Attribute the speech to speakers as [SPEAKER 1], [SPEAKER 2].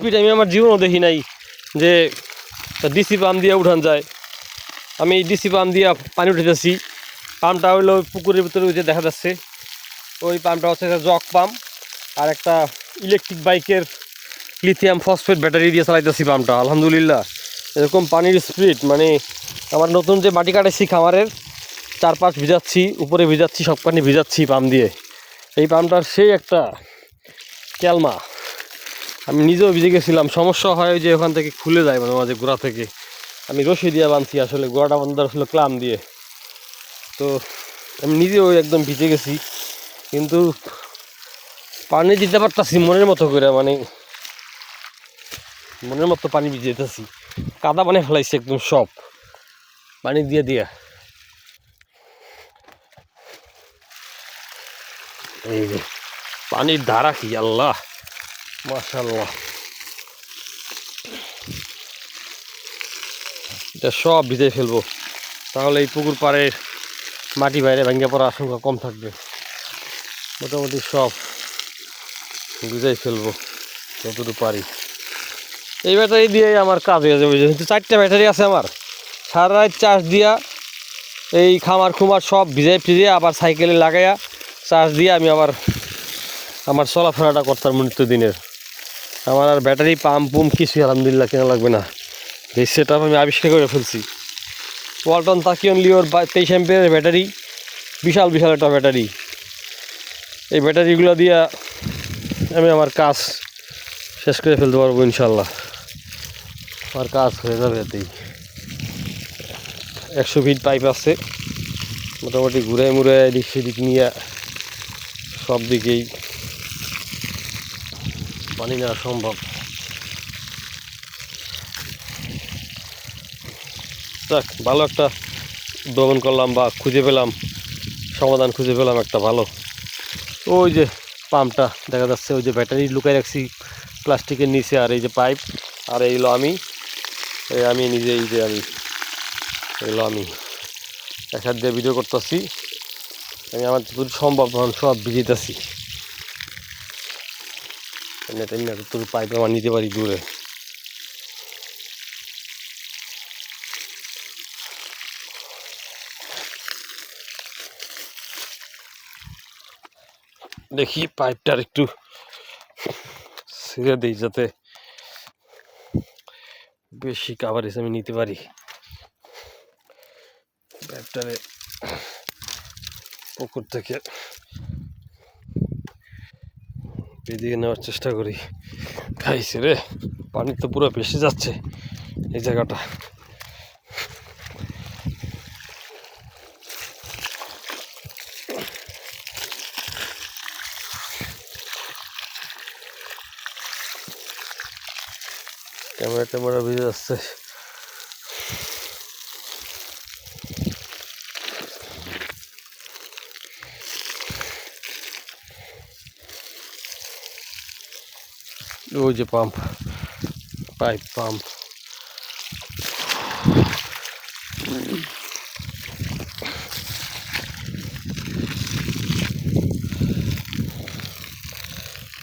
[SPEAKER 1] Speed আমি আমার জীবনও দেখি নাই যে ডিসি পাম্প দিয়ে উঠান যায়। আমি ডিসি পাম্প দিয়ে পানি উঠেতেছি। পাম্পটা হইলো পুকুরের ভিতরে যে দেখা যাচ্ছে, ওই পাম্পটা হচ্ছে একটা জগ পাম্প, আর একটা ইলেকট্রিক বাইকের লিথিয়াম ফসফেট ব্যাটারি দিয়ে চালাইতেছি পাম্পটা। আলহামদুলিল্লাহ এরকম পানির স্পিড, মানে আমার নতুন যে মাটি কাটাইছি খামারের চারপাশ ভিজাচ্ছি, উপরে ভিজাচ্ছি, সব পানি ভিজাচ্ছি পাম্প দিয়ে। এই পাম্পটার সেই একটা ক্যালমা, আমি নিজেও ভিজে গেছিলাম। সমস্যা হয় যে ওখান থেকে খুলে যায় মানে মাঝে গোড়া থেকে, আমি রশি দিয়ে বাঁধছি আসলে, গোড়াটা বান্ধা আসলে ক্লাম দিয়ে। তো আমি নিজেও একদম ভিজে গেছি, কিন্তু পানি দিতে পারতাছি মনের মতো করে, মানে মনের মতো পানি ভিজে যেতেছি। কাদা পানি ফেলাইছি একদম সব পানি দিয়ে দিয়ে। এই যে পানির ধারা কি আল্লাহ, মাশাআল্লাহ, এটা সব ভিজে ফেলবো, তাহলে এই পুকুর পাড়ের মাটি বাইরে ভেঙে পড়ার আশঙ্কা কম থাকবে। মোটামুটি সব ভিজাই ফেলবো যতটুকু পারি। এই ব্যাটারি দিয়েই আমার কাজ হয়ে যাবে, যেহেতু 4টা ব্যাটারি আছে আমার। সারা রাত চার্জ দিয়া এই খামার খুমার সব ভিজাই ফিজিয়ে আবার সাইকেলে লাগাইয়া চার্জ দিয়ে আমি আবার আমার চলাফেরাটা করতাম নিত্যদিনের। আমার আর ব্যাটারি পাম্প পুম কিছুই আলহামদুলিল্লাহ কেনা লাগবে না। এই সেট আপ আমি আবিষ্কার করে ফেলছি। ওয়ালটন তাকিয়ন লিওর 23 অ্যাম্পিয়ারের ব্যাটারি, বিশাল বিশাল একটা ব্যাটারি। এই ব্যাটারিগুলো দিয়ে আমি আমার কাজ শেষ করে ফেলতে পারবো ইনশাল্লাহ। আমার কাজ হয়ে যাবে এতেই। 100 ফিট পাইপ আছে, মোটামুটি ঘুরে মুড়ে এদিক সেদিক নিয়ে সব দিকেই পানি নেওয়া সম্ভব। যাক, ভালো একটা উদ্ভাবন করলাম বা খুঁজে পেলাম, সমাধান খুঁজে পেলাম একটা ভালো। ওই যে পাম্পটা দেখা যাচ্ছে, ওই যে ব্যাটারি লুকাই রাখছি প্লাস্টিকের নিচে, আর এই যে পাইপ, আর এইগুলো আমি নিজে এই যে এগুলো আমি এক হাত দিয়ে ভিডিও করতেছি। আমি আমার যতটুকু সম্ভব সব ভিজিতেছি, যতটুকু পাইপ আমার নিতে পারি দূরে। দেখি পাইপটার একটু ছেড়ে দিই যাতে বেশি কাভারেজ আমি নিতে পারি। পাইপটারে পুকুর থেকে বেরিয়ে নেওয়ার চেষ্টা করি। খাইছে রে, পানি তো পুরো ভেসে যাচ্ছে এই জায়গাটা। ক্যামেরা ভিজে যাচ্ছে। ওই যে পাম্প, পাইপ পাম্প।